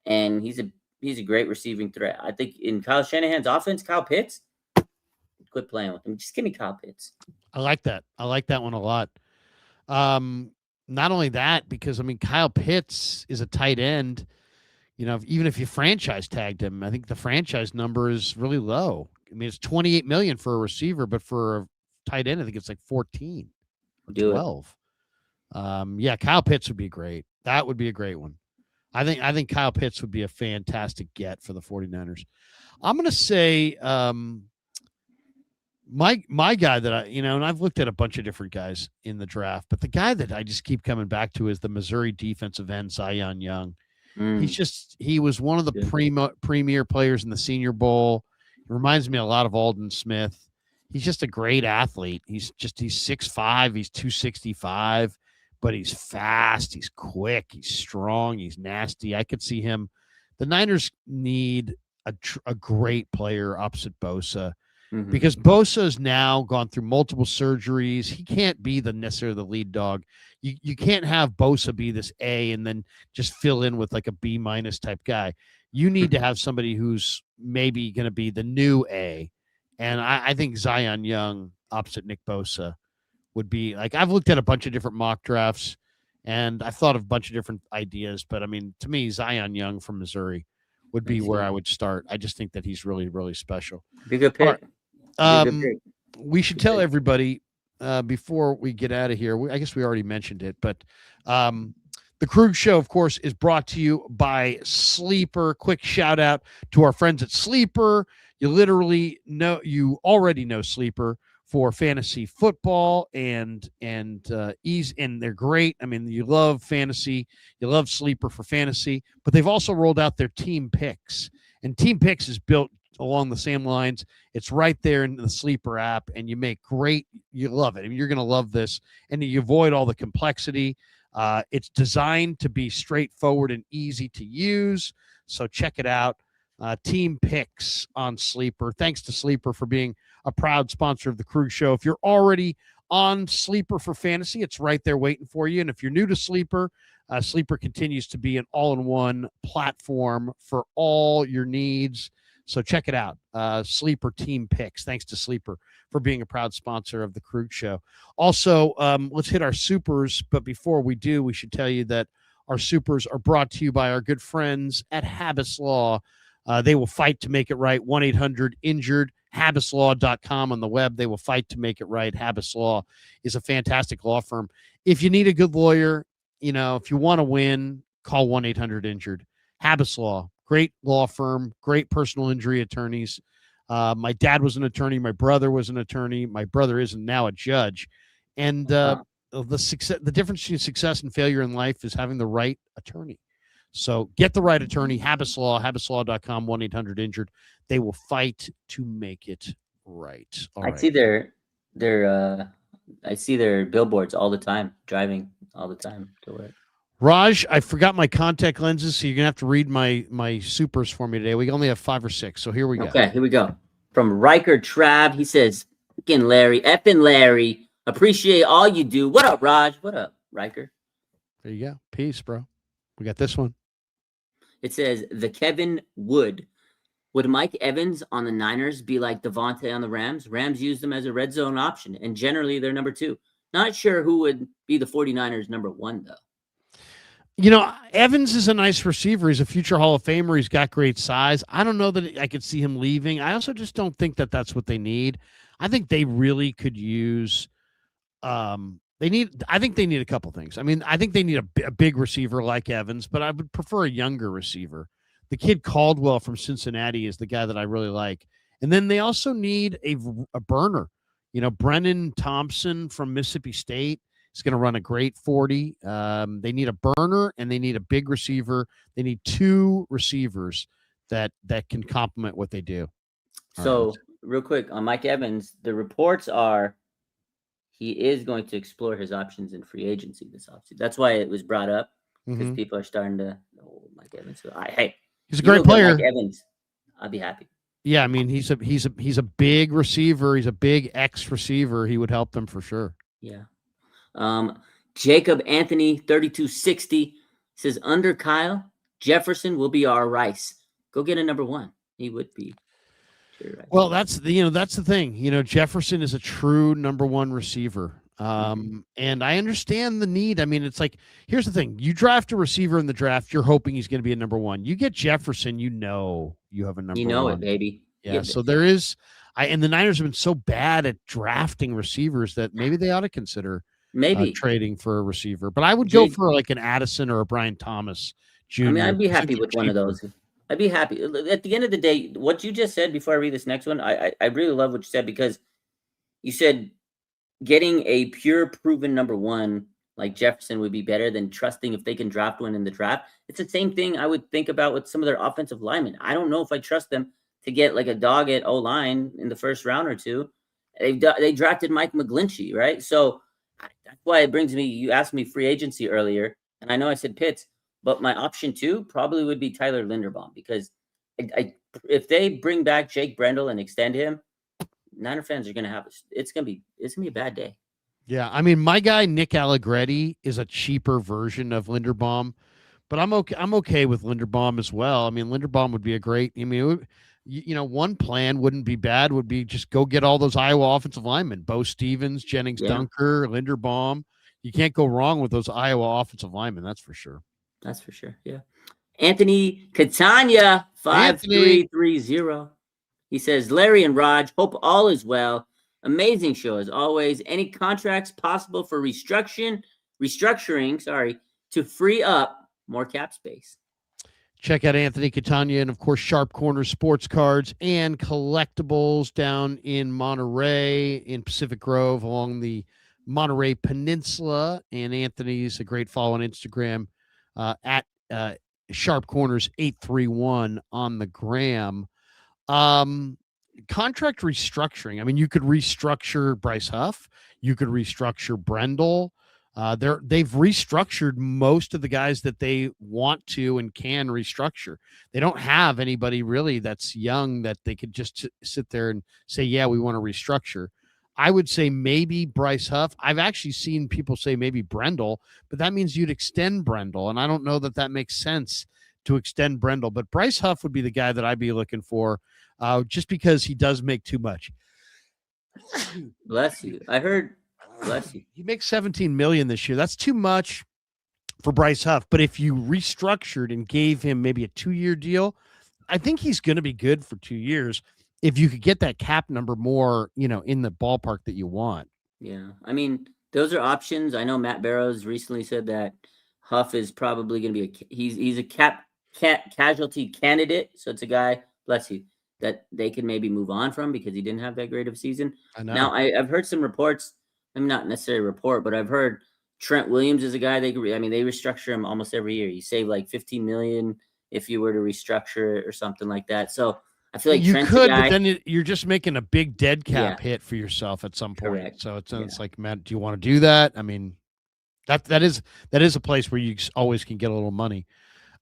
and he's a great receiving threat. I think in Kyle Shanahan's offense, Kyle Pitts, quit playing with him. Just give me Kyle Pitts. I like that. I like that one a lot. Not only that, because, Kyle Pitts is a tight end. Even if you franchise tagged him, I think the franchise number is really low. It's $28 million for a receiver, but for a tight end, I think it's like 14 or 12. Kyle Pitts would be great. That would be a great one. I think Kyle Pitts would be a fantastic get for the 49ers. I'm going to say my guy that and I've looked at a bunch of different guys in the draft, but the guy that I just keep coming back to is the Missouri defensive end, Zion Young. He was one of the premier players in the Senior Bowl. He reminds me a lot of Aldon Smith. He's just a great athlete. He's 6'5", he's 265. But he's fast, he's quick, he's strong, he's nasty. I could see him. The Niners need a great player opposite Bosa because Bosa has now gone through multiple surgeries. He can't be necessarily the lead dog. You can't have Bosa be this A and then just fill in with like a B- type guy. You need to have somebody who's maybe going to be the new A. And I think Zion Young opposite Nick Bosa would be like, I've looked at a bunch of different mock drafts and I've thought of a bunch of different ideas, but to me, Zion Young from Missouri would be where I would start. I just think that he's really, really special. Be a good pick. We should tell everybody before we get out of here. I guess we already mentioned it, but the Krug Show, of course, is brought to you by Sleeper. Quick shout out to our friends at Sleeper. You already know Sleeper for fantasy football and ease, and they're great. You love fantasy, you love Sleeper for fantasy, but they've also rolled out their Team Picks, and Team Picks is built along the same lines. It's right there in the Sleeper app, and you love it. You're going to love this, and you avoid all the complexity. It's designed to be straightforward and easy to use, so check it out. Team Picks on Sleeper. Thanks to Sleeper for being a proud sponsor of the Krug Show. If you're already on Sleeper for fantasy, it's right there waiting for you. And if you're new to Sleeper, Sleeper continues to be an all-in-one platform for all your needs. So check it out. Sleeper Team Picks. Thanks to Sleeper for being a proud sponsor of the Krug Show. Also, let's hit our supers. But before we do, we should tell you that our supers are brought to you by our good friends at Habis Law. They will fight to make it right. 1-800-INJURED. HabisLaw.com on the web. They will fight to make it right. Habis Law is a fantastic law firm. If you need a good lawyer, if you want to win, call 1-800-INJURED. Habis Law, great law firm, great personal injury attorneys. My dad was an attorney. My brother was an attorney. My brother is now a judge. And the difference between success and failure in life is having the right attorney. So get the right attorney, Habis Law, HabisLaw.com, 1-800-INJURED. They will fight to make it right. I see their billboards all the time, driving all the time to work. Raj, I forgot my contact lenses, so you're going to have to read my supers for me today. We only have 5 or 6, so here we go. Okay, here we go. From Riker Trav, he says, "Fucking Larry, effing Larry, appreciate all you do." What up, Raj? What up, Riker? There you go. Peace, bro. We got this one. It says, "The Kevin Wood. Would Mike Evans on the Niners be like Devontae on the Rams? Rams use them as a red zone option, and generally they're number 2. Not sure who would be the 49ers number 1, though. You know, Evans is a nice receiver. He's a future Hall of Famer. He's got great size. I don't know that I could see him leaving. I also just don't think that that's what they need. I think they really could use I think they need a couple things. I mean, I think they need a big receiver like Evans, but I would prefer a younger receiver. The kid Caldwell from Cincinnati is the guy that I really like. And then they also need a burner. You know, Brennan Thompson from Mississippi State. It's going to run a great 40. They need a burner and they need a big receiver. They need 2 receivers that can complement what they do. So, real quick on Mike Evans, the reports are he is going to explore his options in free agency this offseason. That's why it was brought up, because people are starting to know Mike Evans. So, he's a great player. Mike Evans, I'd be happy. Yeah, I mean he's a big receiver. He's a big X receiver. He would help them for sure. Yeah. Jacob Anthony 3260 says under Kyle, Jefferson will be our Rice. Go get a number 1. He would be. Sure, well, that's the thing. You know, Jefferson is a true number 1 receiver. And I understand the need. I mean, it's like, here's the thing. You draft a receiver in the draft, you're hoping he's going to be a number 1. You get Jefferson, you know you have a number 1. You know it, baby. Yeah, so there is and the Niners have been so bad at drafting receivers that maybe they ought to consider trading for a receiver. But I would go for like an Addison or a Brian Thomas Jr. I mean, I'd be happy with one of those. I'd be happy. At the end of the day, what you just said before I read this next one, I really love what you said, because you said getting a pure proven number 1 like Jefferson would be better than trusting if they can draft one in the draft. It's the same thing I would think about with some of their offensive linemen. I don't know if I trust them to get like a dog at O-line in the first round or 2. They drafted Mike McGlinchey, right? So that's why it brings me, you asked me free agency earlier, and I know I said Pitts, but my option 2 probably would be Tyler Linderbaum, because if they bring back Jake Brendel and extend him, Niner fans are going to have it's going to be a bad day. Yeah, I mean, my guy Nick Allegretti is a cheaper version of Linderbaum, but I'm okay with Linderbaum as well. I mean, Linderbaum would be a great. I mean, one plan wouldn't be bad. Would be just go get all those Iowa offensive linemen: Bo Stevens, Jennings Dunker, Linderbaum. You can't go wrong with those Iowa offensive linemen. That's for sure. That's for sure. Yeah. Anthony Catania 5330. He says, Larry and Raj, hope all is well. Amazing show as always. Any contracts possible for restructuring, to free up more cap space? Check out Anthony Catania and, of course, Sharp Corner Sports Cards and Collectibles down in Monterey, in Pacific Grove, along the Monterey Peninsula. And Anthony's a great follow on Instagram at Sharp Corners 831 on the gram. Contract restructuring. I mean, you could restructure Bryce Huff. You could restructure Brendel. They've restructured most of the guys that they want to and can restructure. They don't have anybody really that's young that they could just sit there and say, yeah, we want to restructure. I would say maybe Bryce Huff. I've actually seen people say maybe Brendel, but that means you'd extend Brendel. And I don't know that makes sense to extend Brendel, but Bryce Huff would be the guy that I'd be looking for, just because he does make too much. Bless you. I heard. Bless you. He makes $17 million this year. That's too much for Bryce Huff. But if you restructured and gave him maybe a 2-year deal, I think he's going to be good for 2 years. If you could get that cap number more, in the ballpark that you want. Yeah, I mean, those are options. I know Matt Barrows recently said that Huff is probably going to be he's a casualty candidate. So it's a guy, bless you, that they can maybe move on from because he didn't have that great of a season. I know. Now I've heard some reports. I'm not necessarily a report, but I've heard Trent Williams is a guy they restructure him almost every year. You save like $15 million if you were to restructure it or something like that. So I feel like you Trent's could, a guy, but then you're just making a big dead cap hit for yourself at some point. Correct. So it's like, Matt, do you want to do that? I mean, that is a place where you always can get a little money.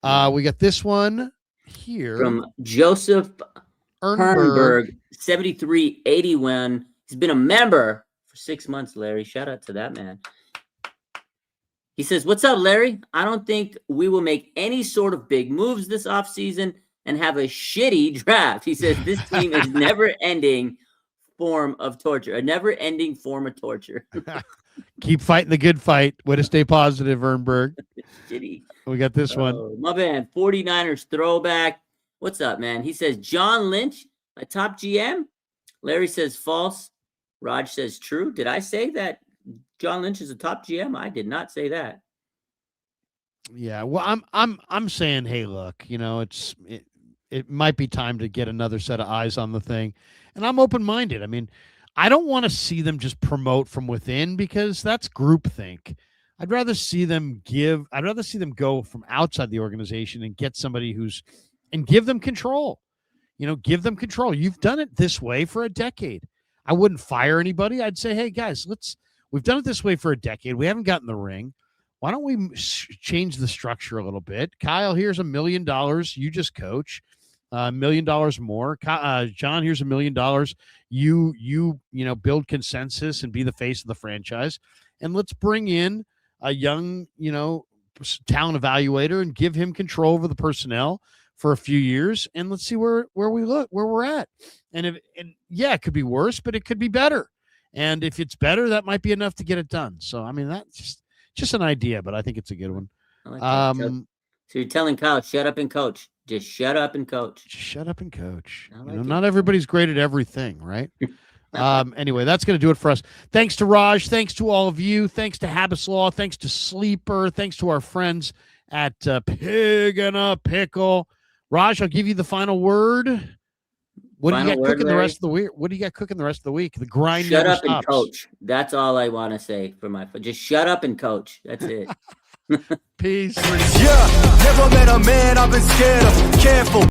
We got this one here from Joseph Ernberg, 7381. He's been a member for 6 months, Larry. Shout out to that man. He says, what's up, Larry? I don't think we will make any sort of big moves this offseason. and have a shitty draft. He says this team is never-ending form of torture, a never-ending form of torture. Keep fighting the good fight. Way to stay positive, Ernberg. Shitty. We got this one. My man, 49ers throwback. What's up, man? He says John Lynch, a top GM. Larry says false. Raj says true. Did I say that John Lynch is a top GM? I did not say that. Yeah, well, I'm saying, hey, look, you know, it might be time to get another set of eyes on the thing, and I'm open-minded. I mean, I don't want to see them just promote from within because that's groupthink. I'd rather see them go from outside the organization and get somebody and give them control. You know, give them control. You've done it this way for a decade. I wouldn't fire anybody. I'd say, hey, guys, we've done it this way for a decade. We haven't gotten the ring. Why don't we change the structure a little bit? Kyle, here's $1 million. You just coach. $1 million more. John, here's $1 million. You know, build consensus and be the face of the franchise. And let's bring in a young, you know, talent evaluator and give him control over the personnel for a few years. And let's see where we're at. And yeah, it could be worse, but it could be better. And if it's better, that might be enough to get it done. So, I mean, that's just an idea, but I think it's a good one. I like so you're telling Kyle, shut up and coach. Just shut up and coach. Just shut up and coach. Like, you know, not everybody's great at everything, right? Anyway, that's going to do it for us. Thanks to Raj. Thanks to all of you. Thanks to Habis Law. Thanks to Sleeper. Thanks to our friends at Pig and a Pickle. Raj, I'll give you the final word. What do you got cooking the rest of the week? What do you got cooking the rest of the week? The grind Shut never up stops. And coach. That's all I want to say for my. Just shut up and coach. That's it. Peace. Yeah, never met a man I've been scared of. Careful.